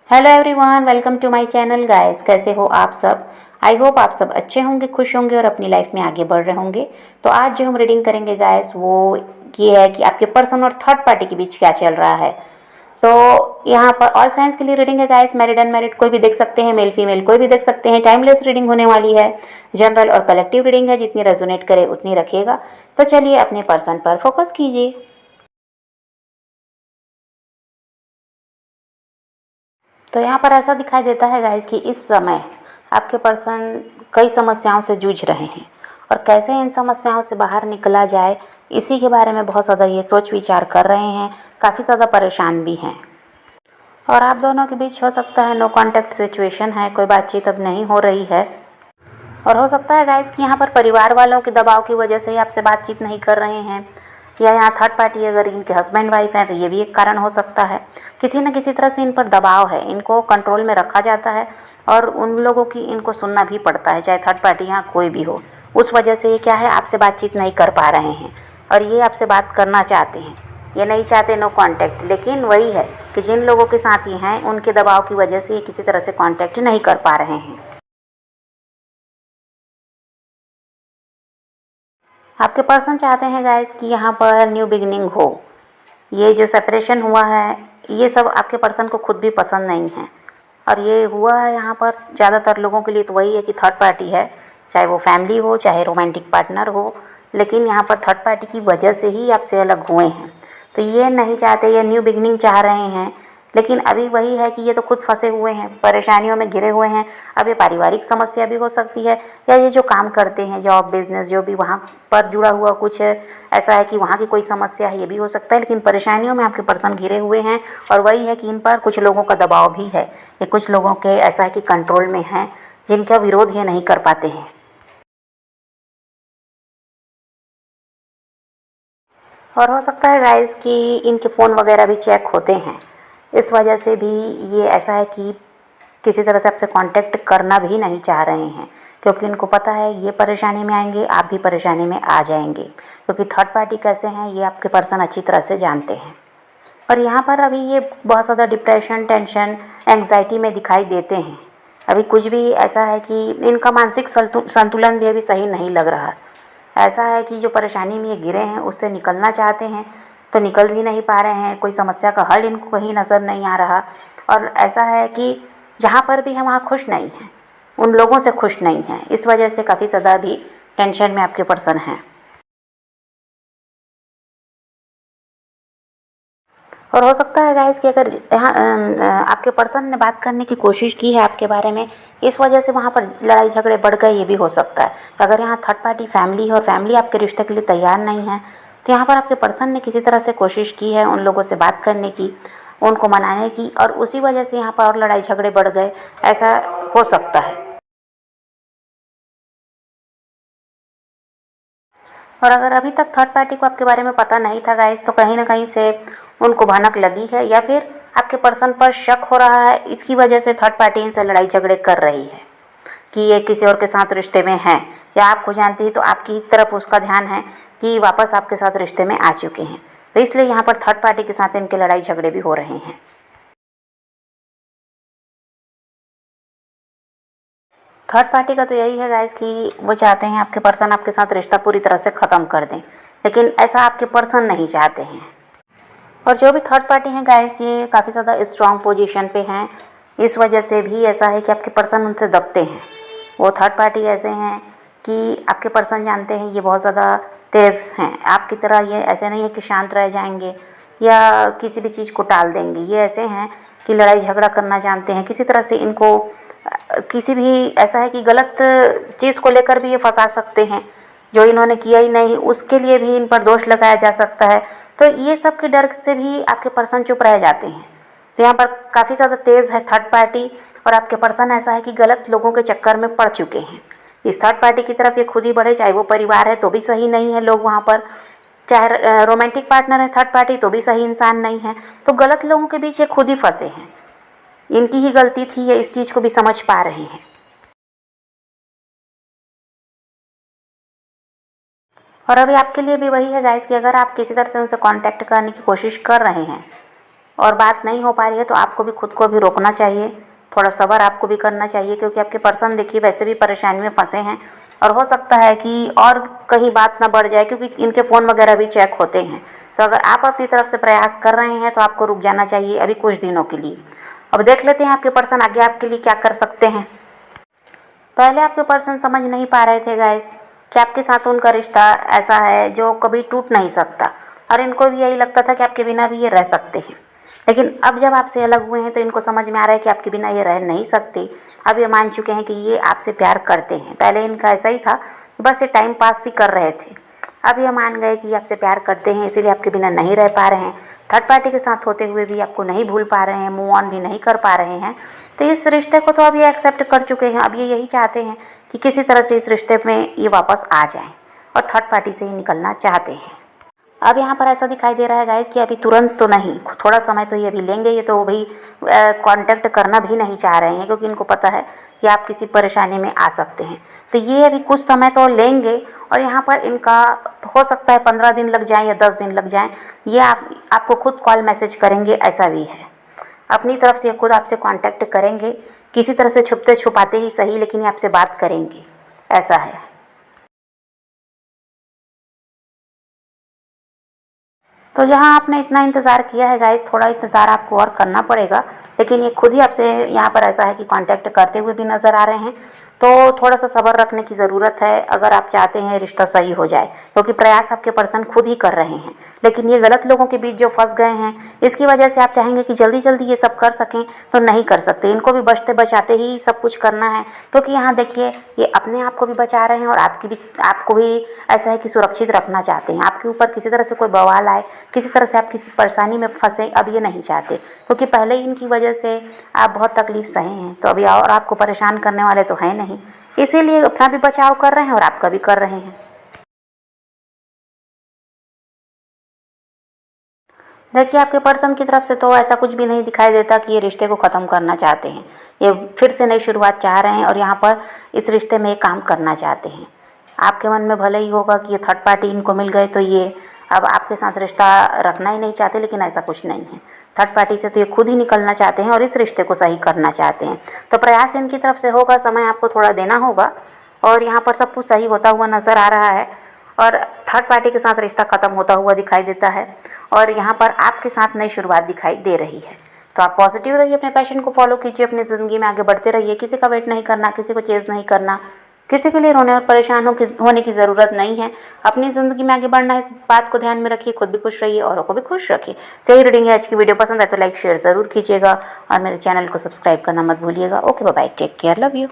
Hello everyone, welcome to my channel guys. कैसे हो आप सब? आई होप आप सब अच्छे होंगे, खुश होंगे और अपनी लाइफ में आगे बढ़ रहे होंगे। तो आज जो हम रीडिंग करेंगे गाइस वो ये है कि आपके पर्सन और थर्ड पार्टी के बीच क्या चल रहा है। तो यहाँ पर ऑल साइंस के लिए रीडिंग है गाइस। मैरिड अनमैरिड कोई भी देख सकते हैं, मेल फीमेल कोई भी देख सकते हैं। टाइमलेस रीडिंग होने वाली है। जनरल और कलेक्टिव रीडिंग है, जितनी रेजोनेट करे उतनी रखिएगा। तो चलिए अपने पर्सन पर फोकस कीजिए। तो यहाँ पर ऐसा दिखाई देता है गाइस कि इस समय आपके पर्सन कई समस्याओं से जूझ रहे हैं और कैसे इन समस्याओं से बाहर निकला जाए, इसी के बारे में बहुत ज़्यादा ये सोच विचार कर रहे हैं। काफ़ी ज़्यादा परेशान भी हैं और आप दोनों के बीच हो सकता है नो कांटेक्ट सिचुएशन है, कोई बातचीत अब नहीं हो रही है। और हो सकता है गाइस कि यहाँ पर परिवार वालों के दबाव की वजह से ही आपसे बातचीत नहीं कर रहे हैं, या यहाँ थर्ड पार्टी अगर इनके हस्बैंड वाइफ हैं तो ये भी एक कारण हो सकता है। किसी न किसी तरह से इन पर दबाव है, इनको कंट्रोल में रखा जाता है और उन लोगों की इनको सुनना भी पड़ता है, चाहे थर्ड पार्टी यहाँ कोई भी हो। उस वजह से ये क्या है, आपसे बातचीत नहीं कर पा रहे हैं और ये आपसे बात करना चाहते हैं। ये नहीं चाहते नो कांटेक्ट, लेकिन वही है कि जिन लोगों के साथ ये हैं उनके दबाव की वजह से ये किसी तरह से कांटेक्ट नहीं कर पा रहे हैं। आपके पर्सन चाहते हैं गाइस कि यहाँ पर न्यू बिगिनिंग हो। ये जो सेपरेशन हुआ है ये सब आपके पर्सन को खुद भी पसंद नहीं है और ये हुआ है यहाँ पर ज़्यादातर लोगों के लिए तो वही है कि थर्ड पार्टी है, चाहे वो फैमिली हो चाहे रोमांटिक पार्टनर हो, लेकिन यहाँ पर थर्ड पार्टी की वजह से ही आपसे अलग हुए हैं। तो ये नहीं चाहते, ये न्यू बिगनिंग चाह रहे हैं, लेकिन अभी वही है कि ये तो खुद फंसे हुए हैं, परेशानियों में घिरे हुए हैं। अब ये पारिवारिक समस्या भी हो सकती है, या ये जो काम करते हैं जॉब बिजनेस जो भी वहाँ पर जुड़ा हुआ कुछ ऐसा है कि वहाँ की कोई समस्या है, ये भी हो सकता है। लेकिन परेशानियों में आपके पर्सन घिरे हुए हैं और वही है कि इन पर कुछ लोगों का दबाव भी है, ये कुछ लोगों के ऐसा है कि कंट्रोल में हैं, जिनका विरोध ये नहीं कर पाते हैं। और हो सकता है गाइस कि इनके फ़ोन वगैरह भी चेक होते हैं, इस वजह से भी ये ऐसा है कि किसी तरह से आपसे कांटेक्ट करना भी नहीं चाह रहे हैं, क्योंकि उनको पता है ये परेशानी में आएंगे, आप भी परेशानी में आ जाएंगे, क्योंकि थर्ड पार्टी कैसे हैं ये आपके पर्सन अच्छी तरह से जानते हैं। और यहाँ पर अभी ये बहुत ज़्यादा डिप्रेशन, टेंशन, एंग्जाइटी में दिखाई देते हैं। अभी कुछ भी ऐसा है कि इनका मानसिक संतुलन भी अभी सही नहीं लग रहा। ऐसा है कि जो परेशानी में ये घिरे हैं उससे निकलना चाहते हैं तो निकल भी नहीं पा रहे हैं, कोई समस्या का हल इनको कहीं नज़र नहीं आ रहा। और ऐसा है कि जहाँ पर भी हम वहाँ खुश नहीं हैं, उन लोगों से खुश नहीं हैं, इस वजह से काफ़ी ज़्यादा भी टेंशन में आपके पर्सन हैं। और हो सकता है गाइस कि अगर यहाँ आपके पर्सन ने बात करने की कोशिश की है आपके बारे में, इस वजह से वहाँ पर लड़ाई झगड़े बढ़ गए, ये भी हो सकता है। अगर यहाँ थर्ड पार्टी फैमिली है और फैमिली आपके रिश्ते के लिए तैयार नहीं है, तो यहाँ पर आपके पर्सन ने किसी तरह से कोशिश की है उन लोगों से बात करने की, उनको मनाने की, और उसी वजह से यहाँ पर और लड़ाई झगड़े बढ़ गए, ऐसा हो सकता है। और अगर अभी तक थर्ड पार्टी को आपके बारे में पता नहीं था गाइस, तो कहीं ना कहीं से उनको भनक लगी है, या फिर आपके पर्सन पर शक हो रहा है, इसकी वजह से थर्ड पार्टी इनसे लड़ाई झगड़े कर रही है कि ये किसी और के साथ रिश्ते में हैं, या आपको जानती है तो आपकी तरफ उसका ध्यान है कि वापस आपके साथ रिश्ते में आ चुके हैं। तो इसलिए यहाँ पर थर्ड पार्टी के साथ इनके लड़ाई झगड़े भी हो रहे हैं। थर्ड पार्टी का तो यही है गाइस कि वो चाहते हैं आपके पर्सन आपके साथ रिश्ता पूरी तरह से ख़त्म कर दें, लेकिन ऐसा आपके पर्सन नहीं चाहते हैं। और जो भी थर्ड पार्टी हैं गाइस ये काफ़ी ज़्यादा स्ट्रॉन्ग पोजीशन पे हैं, इस वजह से भी ऐसा है कि आपके पर्सन उनसे दबते हैं। वो थर्ड पार्टी ऐसे हैं कि आपके पर्सन जानते हैं ये बहुत ज़्यादा तेज़ हैं, आपकी तरह ये ऐसे नहीं है कि शांत रह जाएंगे या किसी भी चीज़ को टाल देंगे। ये ऐसे हैं कि लड़ाई झगड़ा करना जानते हैं, किसी तरह से इनको किसी भी ऐसा है कि गलत चीज़ को लेकर भी ये फंसा सकते हैं, जो इन्होंने किया ही नहीं उसके लिए भी इन पर दोष लगाया जा सकता है। तो ये सब के डर से भी आपके पर्सन चुप रह जाते हैं। तो यहाँ पर काफ़ी ज़्यादा तेज़ है थर्ड पार्टी, और आपके पर्सन ऐसा है कि गलत लोगों के चक्कर में पड़ चुके हैं। इस थर्ड पार्टी की तरफ ये खुद ही बढ़े, चाहे वो परिवार है तो भी सही नहीं है लोग वहाँ पर, चाहे रोमांटिक पार्टनर है थर्ड पार्टी तो भी सही इंसान नहीं है। तो गलत लोगों के बीच ये खुद ही फंसे हैं, इनकी ही गलती थी, ये इस चीज़ को भी समझ पा रहे हैं। और अभी आपके लिए भी वही है गाइस कि अगर आप किसी तरह से उनसे कांटेक्ट करने की कोशिश कर रहे हैं और बात नहीं हो पा रही है तो आपको भी खुद को भी रोकना चाहिए, थोड़ा सब्र आपको भी करना चाहिए, क्योंकि आपके पर्सन देखिए वैसे भी परेशानी में फंसे हैं और हो सकता है कि और कहीं बात ना बढ़ जाए, क्योंकि इनके फ़ोन वगैरह भी चेक होते हैं। तो अगर आप अपनी तरफ से प्रयास कर रहे हैं तो आपको रुक जाना चाहिए अभी कुछ दिनों के लिए। अब देख लेते हैं आपके पर्सन आगे आपके लिए क्या कर सकते हैं। पहले आपके पर्सन समझ नहीं पा रहे थे गाइस कि आपके साथ उनका रिश्ता ऐसा है जो कभी टूट नहीं सकता, और इनको भी यही लगता था कि आपके बिना भी ये रह सकते हैं। लेकिन अब जब आपसे अलग हुए हैं तो इनको समझ में आ रहा है कि आपके बिना ये रह नहीं सकते। अब ये मान चुके हैं कि ये आपसे प्यार करते हैं। पहले इनका ऐसा ही था कि बस ये टाइम पास ही कर रहे थे। अब ये मान गए कि ये आपसे प्यार करते हैं, इसीलिए आपके बिना नहीं रह पा रहे हैं। थर्ड पार्टी के साथ होते हुए भी आपको नहीं भूल पा रहे हैं, मूव ऑन भी नहीं कर पा रहे हैं। तो इस रिश्ते को तो अब ये एक्सेप्ट कर चुके हैं। अब ये यही चाहते हैं कि किसी तरह से इस रिश्ते में ये वापस आ जाएं और थर्ड पार्टी से ही निकलना चाहते हैं। अब यहाँ पर ऐसा दिखाई दे रहा है गाइस कि अभी तुरंत तो नहीं, थोड़ा समय तो ये अभी लेंगे। ये तो भाई कांटेक्ट करना भी नहीं चाह रहे हैं, क्योंकि इनको पता है कि आप किसी परेशानी में आ सकते हैं। तो ये अभी कुछ समय तो लेंगे, और यहाँ पर इनका हो सकता है 15 दिन लग जाए या 10 दिन लग जाए। ये आपको खुद कॉल मैसेज करेंगे, ऐसा भी है। अपनी तरफ से खुद आपसे कांटेक्ट करेंगे, किसी तरह से छुपते छुपाते ही सही, लेकिन ये आपसे बात करेंगे, ऐसा है। तो जहाँ आपने इतना इंतज़ार किया है गाइस, थोड़ा इंतज़ार आपको और करना पड़ेगा। लेकिन ये खुद ही आपसे यहाँ पर ऐसा है कि कांटेक्ट करते हुए भी नज़र आ रहे हैं। तो थोड़ा सा सब्र रखने की ज़रूरत है अगर आप चाहते हैं रिश्ता सही हो जाए, क्योंकि प्रयास आपके पर्सन खुद ही कर रहे हैं। लेकिन ये गलत लोगों के बीच जो फंस गए हैं, इसकी वजह से आप चाहेंगे कि जल्दी जल्दी ये सब कर सकें तो नहीं कर सकते। इनको भी बचते बचाते ही सब कुछ करना है, क्योंकि यहाँ देखिए ये अपने आप को भी बचा रहे हैं और आपको भी ऐसा है कि सुरक्षित रखना चाहते हैं। आपके ऊपर किसी तरह से कोई बवाल आए, किसी तरह से आप किसी परेशानी में फंसे, अब ये नहीं चाहते, क्योंकि पहले ही इनकी वजह से आप बहुत तकलीफ सहे हैं। तो अभी और आपको परेशान करने वाले तो हैं नहीं, इसीलिए अपना भी बचाव कर रहे हैं और आपका भी कर रहे हैं। देखिए आपके पर्सन की तरफ से तो ऐसा कुछ भी नहीं दिखाई देता कि ये रिश्ते को ख़त्म करना चाहते हैं। ये फिर से नई शुरुआत चाह रहे हैं और यहाँ पर इस रिश्ते में काम करना चाहते हैं। आपके मन में भले ही होगा कि ये थर्ड पार्टी इनको मिल गए तो ये अब आपके साथ रिश्ता रखना ही नहीं चाहते, लेकिन ऐसा कुछ नहीं है। थर्ड पार्टी से तो ये खुद ही निकलना चाहते हैं और इस रिश्ते को सही करना चाहते हैं। तो प्रयास इनकी तरफ से होगा, समय आपको थोड़ा देना होगा, और यहाँ पर सब कुछ सही होता हुआ नज़र आ रहा है। और थर्ड पार्टी के साथ रिश्ता ख़त्म होता हुआ दिखाई देता है, और यहाँ पर आपके साथ नई शुरुआत दिखाई दे रही है। तो आप पॉजिटिव रहिए, अपने पैशन को फॉलो कीजिए, अपनी ज़िंदगी में आगे बढ़ते रहिए। किसी का वेट नहीं करना, किसी को चेज़ नहीं करना, किसी के लिए रोने और परेशान होने की ज़रूरत नहीं है। अपनी ज़िंदगी में आगे बढ़ना है, इस बात को ध्यान में रखिए। खुद भी खुश रहिए, औरों को भी खुश रखिए। तो यही रीडिंग है आज की। वीडियो पसंद आए तो लाइक शेयर ज़रूर कीजिएगा और मेरे चैनल को सब्सक्राइब करना मत भूलिएगा। Okay bye, take care, love you.